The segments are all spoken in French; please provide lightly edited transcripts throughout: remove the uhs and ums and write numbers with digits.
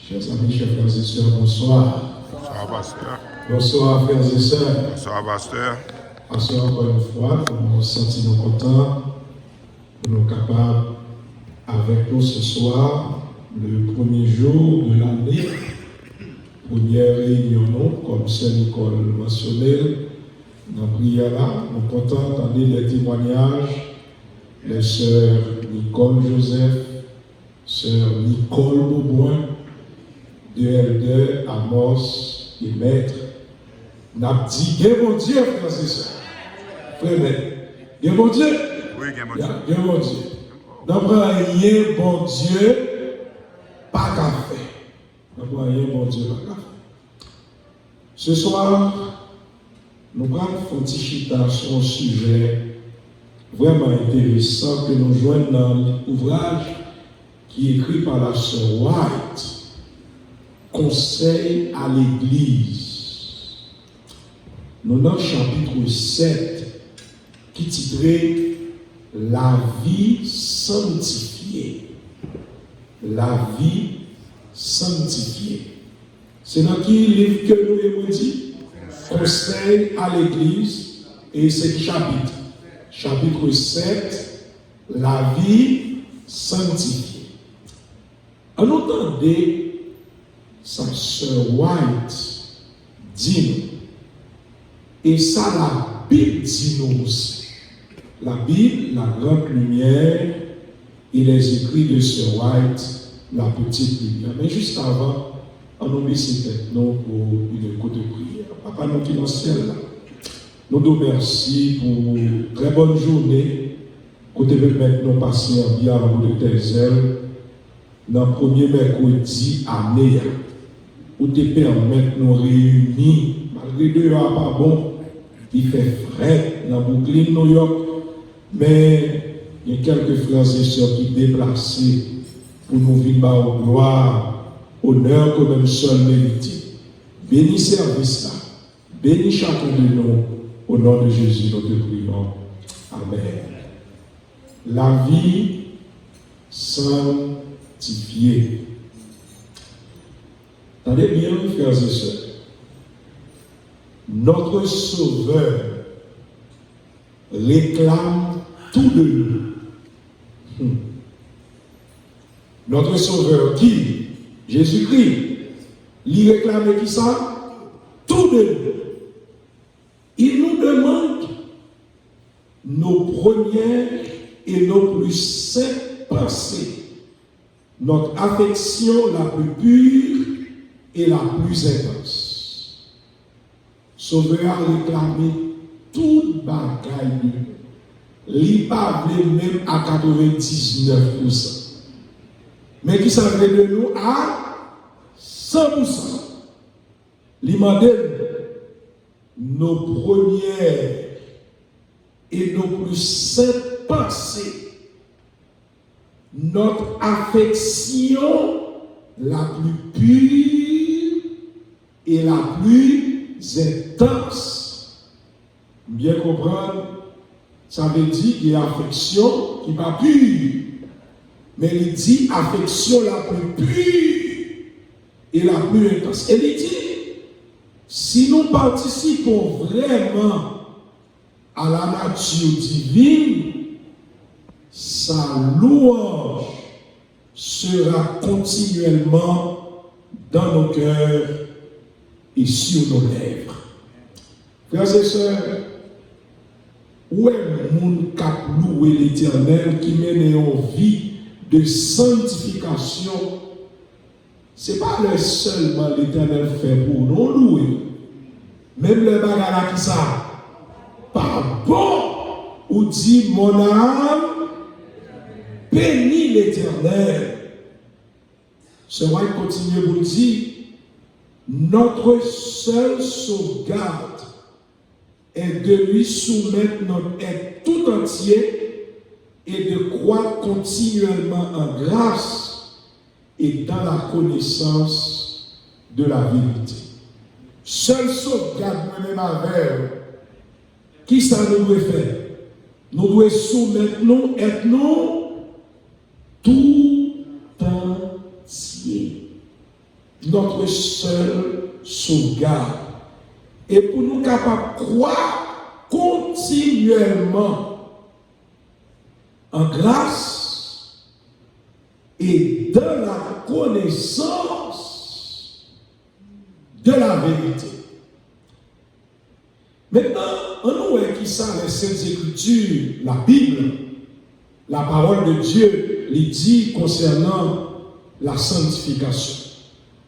Chers amis, chers frères et sœurs, bonsoir. Bonsoir, pasteur. Bonsoir, frères et sœurs. Bonsoir, pasteur. Pasteur, encore une fois, nous nous sentons contents, nous sommes capables, avec nous ce soir, le premier jour de l'année, première réunion, comme Saint Nicole mentionnait, dans la prière là, nous sommes contents d'entendre les témoignages, les sœurs Nicole Joseph, sœur Nicole Beauboin, de Elder, Amos et Maître. N'a dit, bien mon Dieu, frères et sœurs. Frère, bien mon Dieu. Oui, bien mon Dieu. Bien mon Dieu. D'après rien, bon Dieu, pas qu'à faire. D'après rien, bon Dieu, pas qu'à faire. Ce soir, nous allons faire un petit chita sur un sujet vraiment intéressant que nous joignons dans l'ouvrage qui est écrit par la sœur White. Conseil à l'Église. Nous dans le chapitre 7 qui titrait La vie sanctifiée. La vie sanctifiée. C'est dans quel livre que nous avons dit? Conseil à l'Église. Et c'est le chapitre. Chapitre 7. La vie sanctifiée. En entendez, sa sœur White dit nous. Et ça, la Bible dit nous aussi. La Bible, la grande lumière, et les écrits de sœur White, la petite lumière. Mais juste avant, on oublie ses têtes, nous, pour une écoute de prière. Papa, nous qui dans le ciel, là, nous nous remercions pour une très bonne journée. Côté de maintenant passer en bien à de tes ailes, dans le premier mercredi à Néa. Pour te permettre de nous réunir, malgré que dehors pas bon, il fait frais dans Brooklyn, New York, mais il y a quelques frères et sœurs qui déplacés pour nous vivre en gloire, honneur que même seul mérité. Bénis service là, bénis chacun de nous, au nom de Jésus, nous te prions. Amen. La vie sanctifiée. Attendez bien, frères et sœurs. Notre Sauveur réclame tout de nous. Notre Sauveur qui? Jésus-Christ. Il réclame qui ça? Tout de nous. Il nous demande nos premières et nos plus saintes pensées, notre affection la plus pure et la plus intense. Sauveur a réclamé toute bagaille de nous. Il parlait même à 99%. Mais qui savait de nous à 100%. Il demandait nos premières et nos plus saintes pensées, notre affection la plus pure et la plus intense. Bien comprendre, ça veut dire qu'il y a affection qui n'est pas pure, mais il dit affection la plus pure et la plus intense. Et il dit, si nous participons vraiment à la nature divine, sa louange sera continuellement dans nos cœurs et sur nos lèvres. Frères et sœurs, où est le monde qui a loué l'Éternel, qui mène en vie de sanctification? Ce n'est pas le seulement l'Éternel fait pour nous louer. Même les bagarres qui ça, pas bon, ou dit mon âme, bénis l'Éternel. Ce roi continue vous dire, notre seule sauvegarde est de lui soumettre notre être tout entier et de croître continuellement en grâce et dans la connaissance de la vérité. Seule sauvegarde même avec qui ça nous doit faire? Nous devons soumettre nous, être nous tout entier. notre seule sauvegarde. Et pour nous capables de croire continuellement en grâce et dans la connaissance de la vérité. Maintenant, on nous qui ça les Saintes Écritures, la Bible, la parole de Dieu, les dit concernant la sanctification.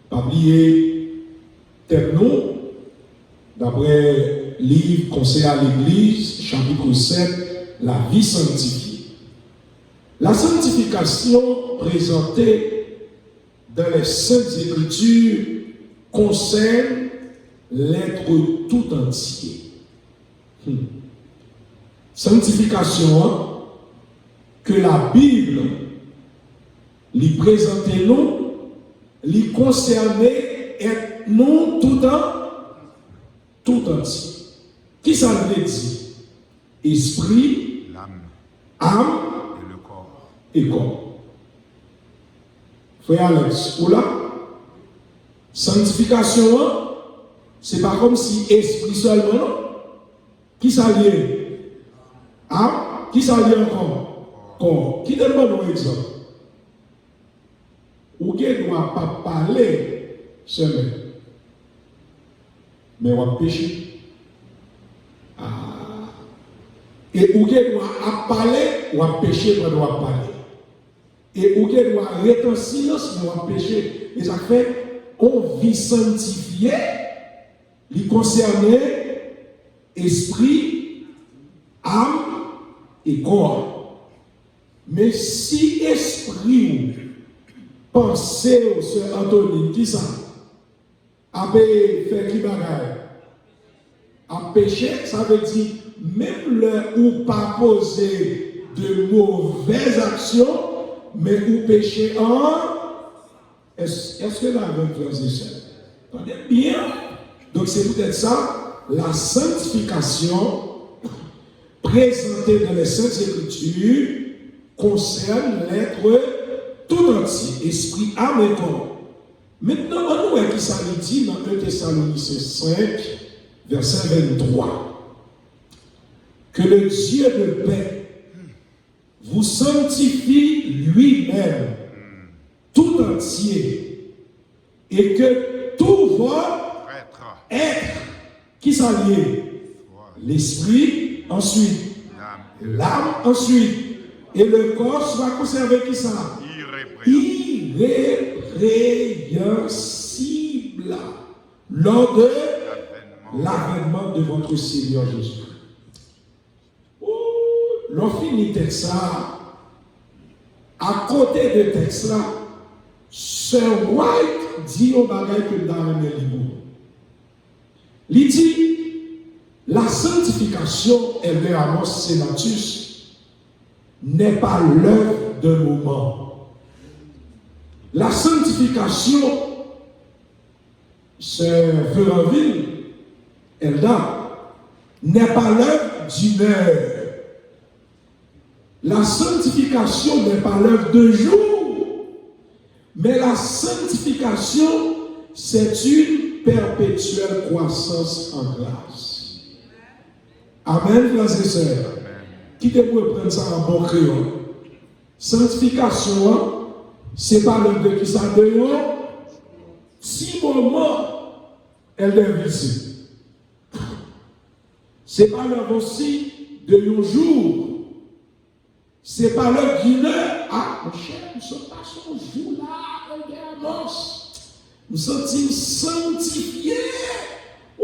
Pas oublier tel nom, d'après livre Conseil à l'Église, chapitre 7, la vie sanctifiée. La sanctification présentée dans les Saintes Écritures concerne l'être tout entier. Sanctification que la Bible lui présentait nous, lui concernait être nous tout entier. Qui ça veut dire? Esprit, âme et corps. Frère Alex, ou là, sanctification, c'est pas comme si esprit seulement, non? Qui s'allie? Âme, qui s'allie encore? Corps. Qui donne un exemple? Ou qui ne doit pas parler seulement, mais on va pécher. Et ou qui doit parler, on va pécher, mais on doit parler. Et ou qui doit rester en silence, mais on va pécher. Et ça fait, on vit sanctifié, lui concerner esprit, âme et corps. Mais si esprit pensez au Sœur Anthony, qui ça? A fait qui bagaille? A péché, ça veut dire, même le ou pas poser de mauvaises actions, mais ou péché en. Est-ce que la même frère et sœurs? Attendez bien. Donc c'est peut-être ça, la sanctification présentée dans les Saintes Écritures concerne l'être tout entier, esprit, âme et corps. Maintenant, on voit qui ça nous dit dans 1 Thessaloniciens 5, verset 23. Que le Dieu de paix vous sanctifie lui-même, tout entier, et que tout votre être, qui s'allie, l'esprit, ensuite, l'âme, ensuite, et le corps soit conservé qui ça? Irrépréhensible lors de l'avènement de votre Seigneur Jésus. L'on finit texte ça, à côté de texte là, Sir White dit au bagage que dans le livre. Il dit, la sanctification, Elveamos Senatus, n'est pas l'œuvre d'un moment. La sanctification, c'est Veranville, Elda, n'est pas l'œuvre d'une heure. La sanctification n'est pas l'œuvre d'un jour, mais la sanctification, c'est une perpétuelle croissance en grâce. Amen, frères et sœurs. Qui te peut prendre ça en bon crayon? Sanctification, c'est pas l'œuvre de qui ça dehors. Si moment, elle est visée. C'est pas l'œuvre aussi de nos jours. C'est pas l'heure d'une heure. Ah, mon cher, nous sommes pas sur un jour là, regardons. Nous sommes sanctifiés. Oh,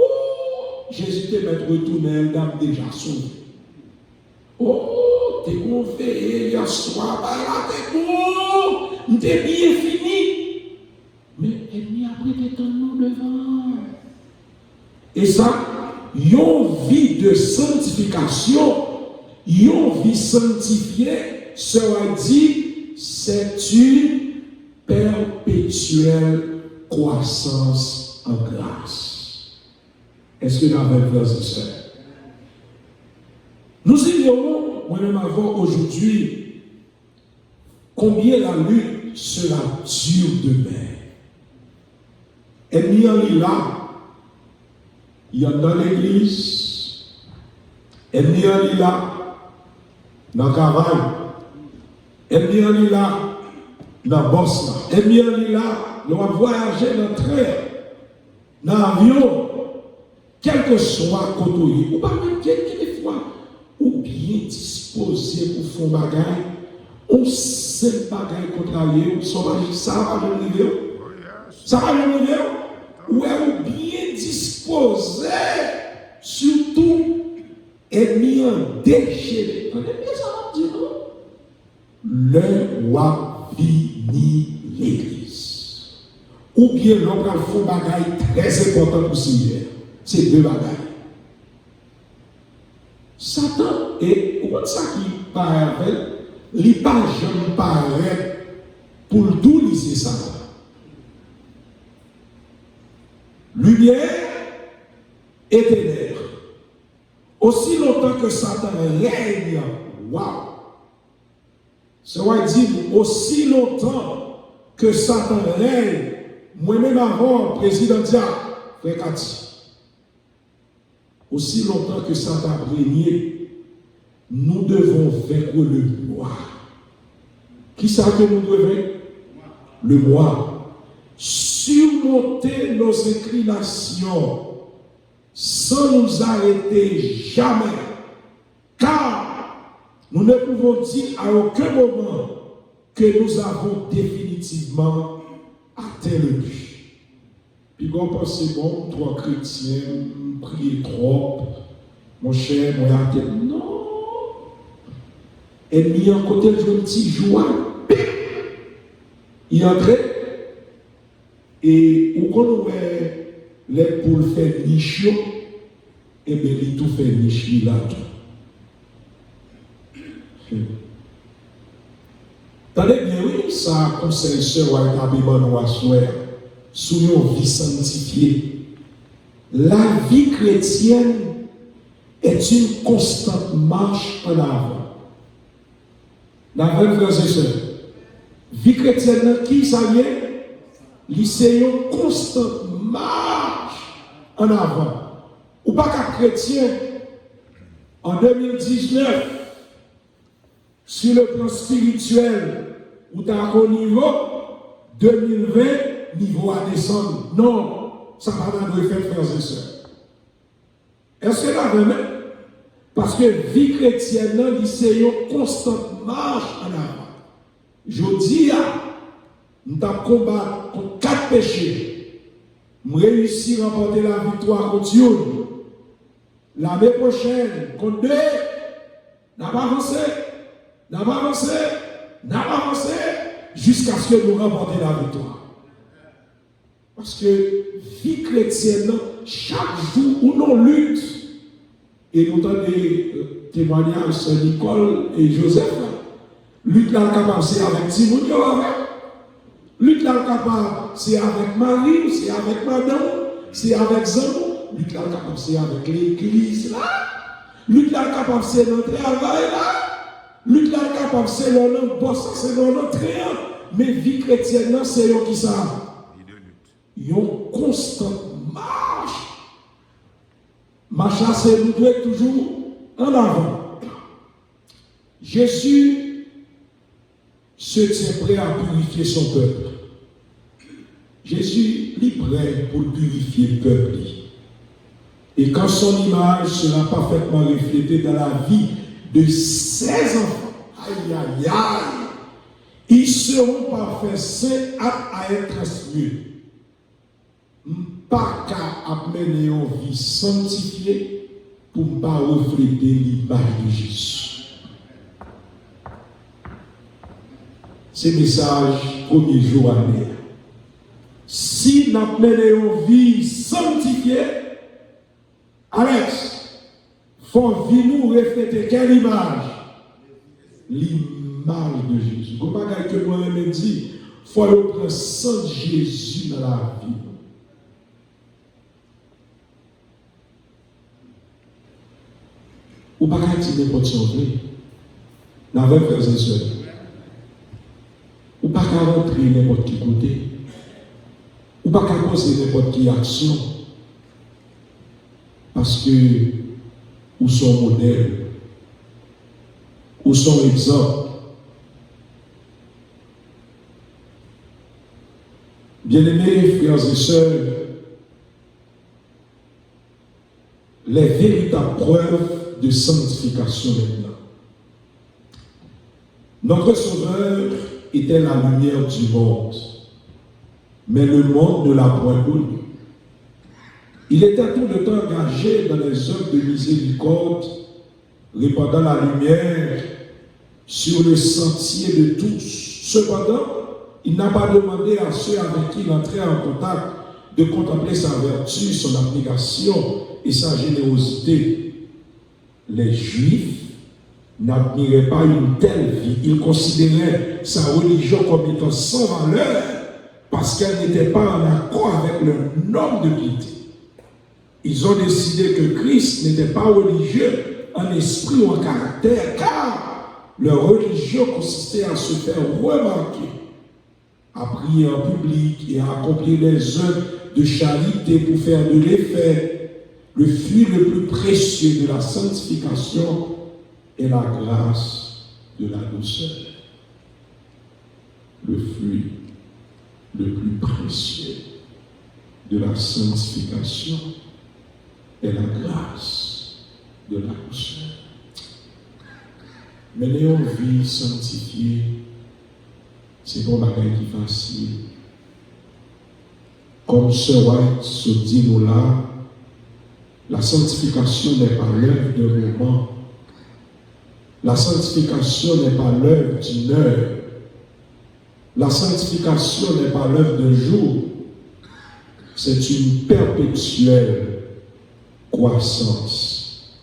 Jésus te met retourner, dame déjà sauvée. Oh, t'es gonflé hier soir, bah là, t'es bon, t'es bien fini. Mais elle n'y a pris des temps devant. Et ça, yon vie de sanctification. Yon vie sanctifiée sera dit, c'est une perpétuelle croissance en grâce. Est-ce que dans votre frères et sœurs? Nous ignorons, moi-même avant aujourd'hui, combien la lutte sera dure demain. Ennemi en est là. Il y a dans l'église. Ennemi en est là. Dans le travail. Ennemi en est là. Dans le boss. Ennemi en est là. Nous allons voyager dans le train. Dans l'avion. Quel que soit le côté. Ou pas même quelquefois. Ou bien disposé pour faire un bagage. On sait bagage contrarié. Ça va jamais arriver. Ça va jamais arriver. Ou est bien disposé, surtout, ennemi en déchiré. On est bien ça va dire non. Le roi vini l'église. Ou bien l'homme a fait un bagage très important pour Seigneur. C'est deux bagages. Satan, et vous voyez ça qui paraît, il n'est pas jamais paraît pour tout lycée Satan. Lumière et ténèbres. Aussi longtemps que Satan règne, waouh! C'est vrai dit, aussi longtemps que Satan règne, moi-même avant, président Dia, frère Kati, aussi longtemps que Satan a régné, nous devons vaincre le moi. Qui ça que nous devons vaincre? Le moi. Surmonter nos inclinations sans nous arrêter jamais, car nous ne pouvons dire à aucun moment que nous avons définitivement atteint le but. Puis quand on pense, bon, toi chrétien, priez trop, mon cher, mon atteint. Non! Et mis en côté de petit joie, il entrait. Et où on voit les poules faire niche, et bien il tout fait niche là. Tenez bien, oui, ça conseille sœur ou établement nous à souhait sous une vie sanctifiée. La vie chrétienne est une constante marche en avant. Dans frères et sœurs, vie chrétienne, qui ça vient? C'est une constante marche en avant. Ou pas qu'un chrétien, en 2019, sur le plan spirituel, ou t'as au niveau 2020, niveau à descendre. Non, ça va pas de faire, frères et sœurs. Est-ce que là, même? Parce que vie chrétienne, c'est une constante marche en avant. Je dis, nous avons combattu contre 4 péchés. Nous réussissons à remporter la victoire contre une. L'année prochaine, contre 2, nous avons avancé, jusqu'à ce que nous remportions la victoire. Parce que vie chrétienne, chaque jour où nous luttons, et nous avons des témoignages sur Nicole et Joseph, lutte là capable, c'est avec Timothée, lutte là capable, c'est avec Marie, c'est avec Madame, c'est avec Zano. Lutte là capable, c'est avec l'église là. Lutte là capable, c'est notre travail là. Lutte là capable, c'est notre boss, c'est notre train. Mais vie chrétienne là, c'est eux qui ça. Ils ont constante marche. Marche là, c'est nous devons toujours en avant. Jésus se tient prêt à purifier son peuple. Jésus est prêt pour purifier le peuple. Et quand son image sera parfaitement reflétée dans la vie de ses enfants, aïe aïe aïe, ils seront parfaits, saints, aptes à être transmis. Pas qu'à amener une vie sanctifiée pour ne pas refléter l'image de Jésus. C'est le message premier jour à l'air. Si nous menons une vie sanctifiée, Alex, il faut nous refléter quelle image? L'image de Jésus. Comment que moi-même dit, il faut prendre sang de Jésus dans la vie. Ou pas qu'à dire n'importe sauver. Dans votre frères et sœurs. Ou pas qu'à rentrer n'importe qui côté. Ou pas qu'à poser n'importe quelle action. Parce que, ou son modèle, ou son exemple. Bien-aimés frères et sœurs, les véritables preuves de sanctification maintenant. Notre Sauveur était la lumière du monde, mais le monde ne l'a point connu. Il était tout le temps engagé dans les œuvres de miséricorde, répandant la lumière sur le sentier de tous. Cependant, il n'a pas demandé à ceux avec qui il entrait en contact de contempler sa vertu, son abnégation et sa générosité. Les Juifs n'admiraient pas une telle vie. Ils considéraient sa religion comme étant sans valeur parce qu'elle n'était pas en accord avec leur norme de piété. Ils ont décidé que Christ n'était pas religieux en esprit ou en caractère, car leur religion consistait à se faire remarquer, à prier en public et à accomplir des œuvres de charité pour faire de l'effet. Le fruit le plus précieux de la sanctification est la grâce de la douceur. Le fruit le plus précieux de la sanctification est la grâce de la douceur. Mais l'ayant vie sanctifiée, c'est bon bagage qui est facile. Comme Sir White se dit nous là, la sanctification n'est pas l'œuvre d'un moment. La sanctification n'est pas l'œuvre d'une heure. La sanctification n'est pas l'œuvre d'un jour. C'est une perpétuelle croissance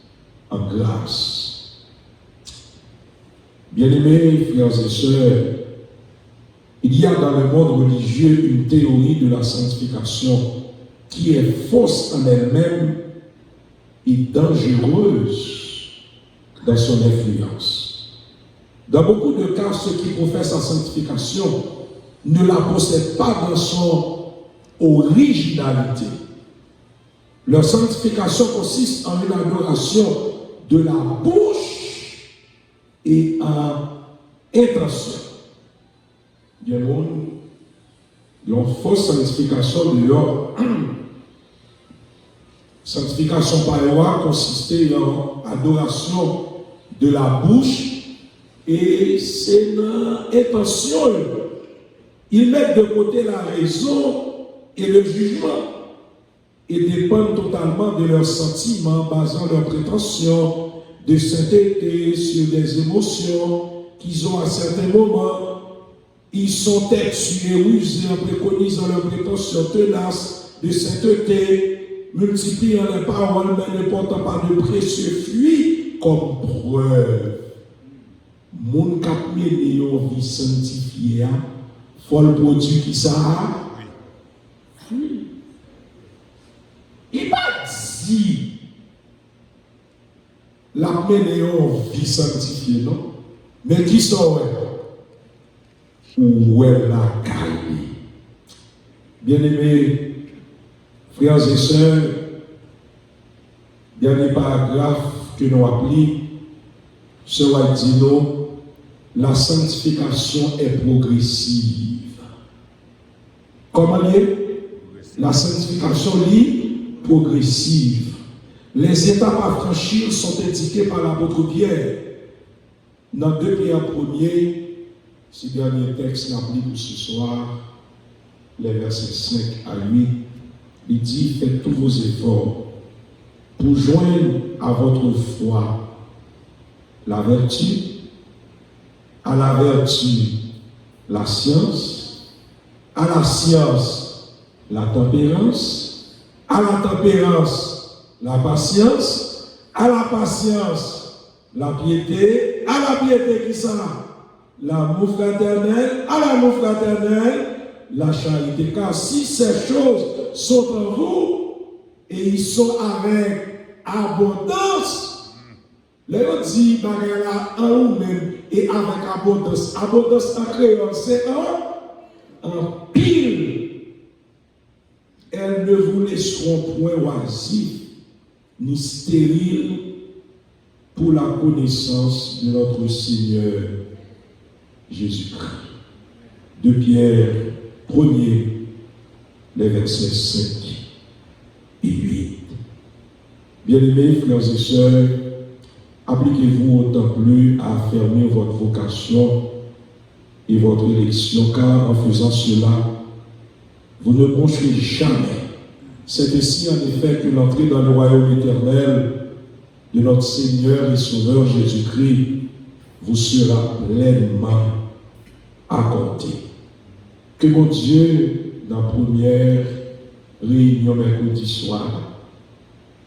en grâce. Bien-aimés frères et sœurs, il y a dans le monde religieux une théorie de la sanctification qui est fausse en elle-même et dangereuse dans son influence. Dans beaucoup de cas, ceux qui professent la sanctification ne la possèdent pas dans son originalité. Leur sanctification consiste en une adoration de la bouche et en intention. Il y a une fausse sanctification de l'homme. Sanctification par loi consistait en adoration de la bouche et c'est une intention. Ils mettent de côté la raison et le jugement et dépendent totalement de leurs sentiments, basant leurs prétentions de sainteté sur des émotions qu'ils ont à certains moments. Ils sont têtus et rusés en préconisant leurs prétentions tenaces de sainteté, multipliant les paroles mais ne portant pas de précieux fruits comme preuve. Mon cap million vie sanctifiée, faut le produit qui ça fruit. Il n'a pas dit la million vie sanctifiée, non? Mais qui sont où est la caille? Bien-aimés, frères et sœurs, dernier paragraphe que nous appelons, sera dit nous, la sanctification est progressive. Comment est la sanctification est progressive. Les étapes à franchir sont indiquées par l'apôtre Pierre. Dans 2 Pierre 1er, ce dernier texte l'appli pour ce soir, les versets 5 à 8, il dit: faites tous vos efforts pour joindre à votre foi la vertu, à la vertu la science, à la science la tempérance, à la tempérance la patience, à la patience la piété, à la piété qui ça? L'amour fraternel, à l'amour fraternel la charité. Car si ces choses sont en vous et ils sont avec abondance, les autres disent là en vous-même et avec abondance. Abondance en créole, c'est en pile. elles ne vous laisseront point oisifs ni stériles pour la connaissance de notre Seigneur Jésus-Christ. 2 Pierre 1er, les versets 5 et 8. Bien-aimés frères et sœurs, appliquez-vous autant plus à affirmer votre vocation et votre élection, car en faisant cela, vous ne broncherez jamais. C'est ainsi en effet que l'entrée dans le royaume éternel de notre Seigneur et Sauveur Jésus-Christ vous sera pleinement accordée. Que mon Dieu, dans la première réunion mercredi soir,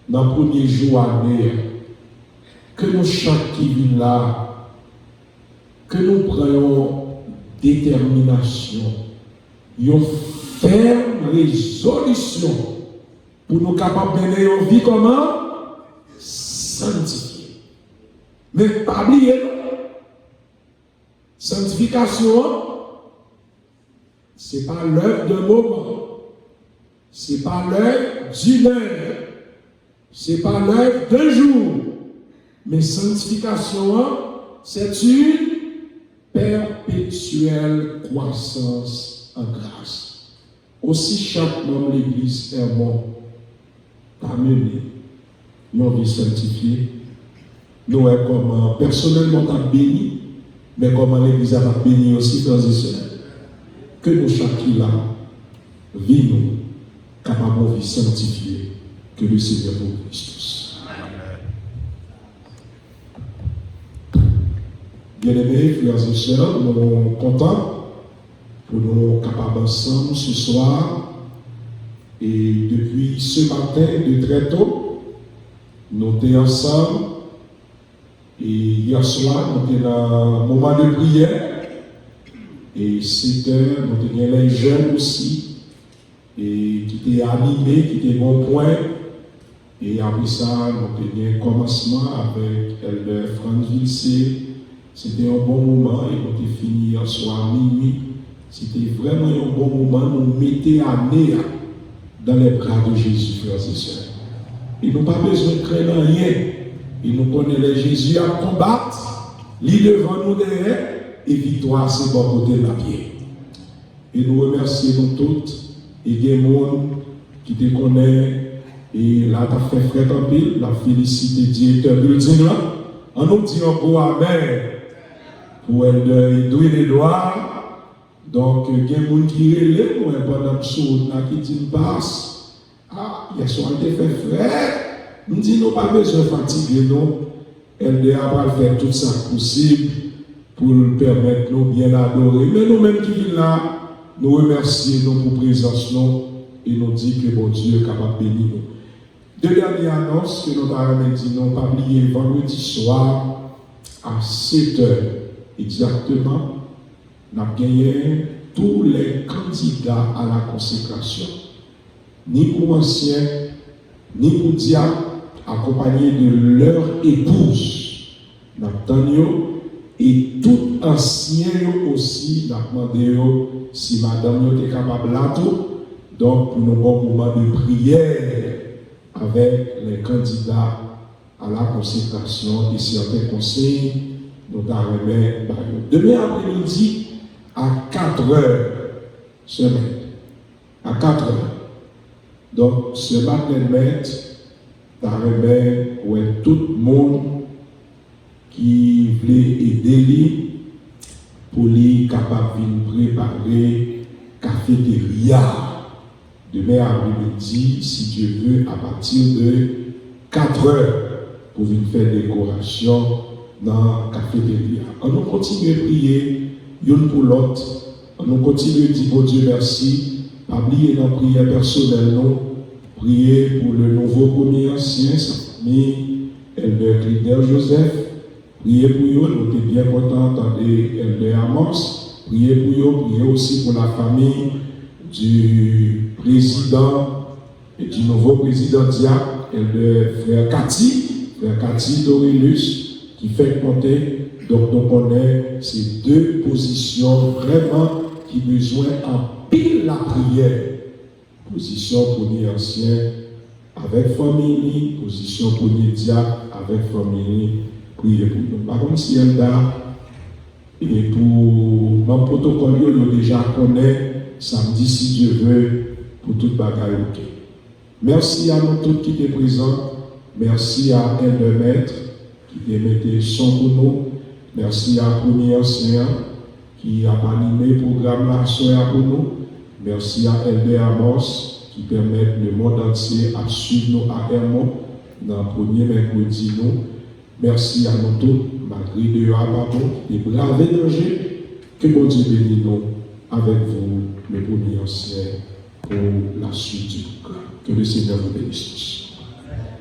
dans le premier jour année, que nous chaque qui vient là, que nous prenions détermination, une ferme résolution pour nous capables de mener une vie comment? Sanctifiée. Mais pas oublier, sanctification, ce n'est pas l'œuvre d'un moment, ce n'est pas l'œuvre d'une heure, ce n'est pas l'œuvre d'un jour, mais sanctification, c'est une perpétuelle croissance en grâce. Aussi, chaque membre de l'Église Hermon a mené une vie sanctifiée. Nous, comment personnellement, on a béni, mais comment l'Église a béni aussi, frères et sœurs. Que nous, chacun là, vivons capables de vie sanctifiée. Que le Seigneur vous bénisse tous. Bien-aimés, frères et sœurs, nous sommes contents pour nous capables ensemble ce soir. Et depuis ce matin, de très tôt, nous étions ensemble. Et hier soir, nous étions dans un moment de prière. Et 7 heures, nous étions les jeunes aussi. Et qui étaient animés, qui étaient bon point. Et après ça, nous avons un commencement avec Elder Franz Vilsé. C'était un bon moment et nous avons fini hier soir à minuit. C'était vraiment un bon moment. Nous mettions à nez dans les bras de Jésus, frères et sœurs. Et nous n'avons pas besoin de craindre rien. Et nous connaissons les Jésus à combattre, lui devant nous derrière, et victoire, c'est bon côté de la pierre. Et nous remercions nous toutes. Et il y a des gens qui te connaissent. Et là, tu as fait frère en pile, la félicité directeur building là. On nous dit encore Amen pour Edouard Edouard. Donc, il y a des gens qui relèvent, moi, pendant que qui dit passe. Ah, il y a souvent été fait frère. Nous disons, nous pas besoin de fatiguer, nous. Elle va faire tout ça possible pour nous permettre de nous bien adorer. Mais nous-mêmes qui sommes là, nous remercions pour présence, nous, et nous disons que bon Dieu est capable de bénir nous. Deux dernières annonces que nous avons dit, nous pas oublié vendredi soir à 7 h exactement, nous avons gagné tous les candidats à la consécration, ni pour anciens, ni pour diacres, accompagnés de leur épouse. Nous avons et tout ancien aussi, nous avons demandé si madame est capable là tout, donc pour nos bons moments de prière avec les candidats à la consécration et certains conseils, nous avons demain après-midi à 4 h semaine. À 4 h. Donc, ce matin, nous avons tout le monde qui voulait aider pour les capables de préparer cafétéria. Demain après-midi, si Dieu veut, à partir de 4 h pour venir faire décoration dans la cafétéria. On nous continue à prier, l'une pour l'autre. On nous continue à dire, bon Dieu, merci. Pas oublier dans la prière personnelle, non. Prier pour le nouveau premier ancien, sa famille, Elder Clider Joseph. Priez pour eux, nous sommes bien contents d'entendre Elder Amos. Priez pour eux, priez aussi pour la famille du président et du nouveau président diacre, frère Cathy Dorilus, qui fait compter. Donc, nous connaissons ces deux positions vraiment qui ont besoin en pile la prière position premier ancien avec famille, position premier diacre avec famille, priez pour nous. Par contre, si elle a, et pour mon protocole, il déjà connaît samedi, si Dieu veut, pour toute bagaille. Merci à nous tous qui étaient présents. Merci à un de maître qui a mis son pour nous. Merci à premier ancien qui a animé le programme là pour nous. Merci à LD Amos qui permet le monde entier à suivre nous à Hermon dans le premier mercredi. Merci à nous tous, malgré de Ababo, et braver danger, que bon Dieu bénisse nous avec vous, le premier ancien, pour la suite du programme. Que le Seigneur vous bénisse tous.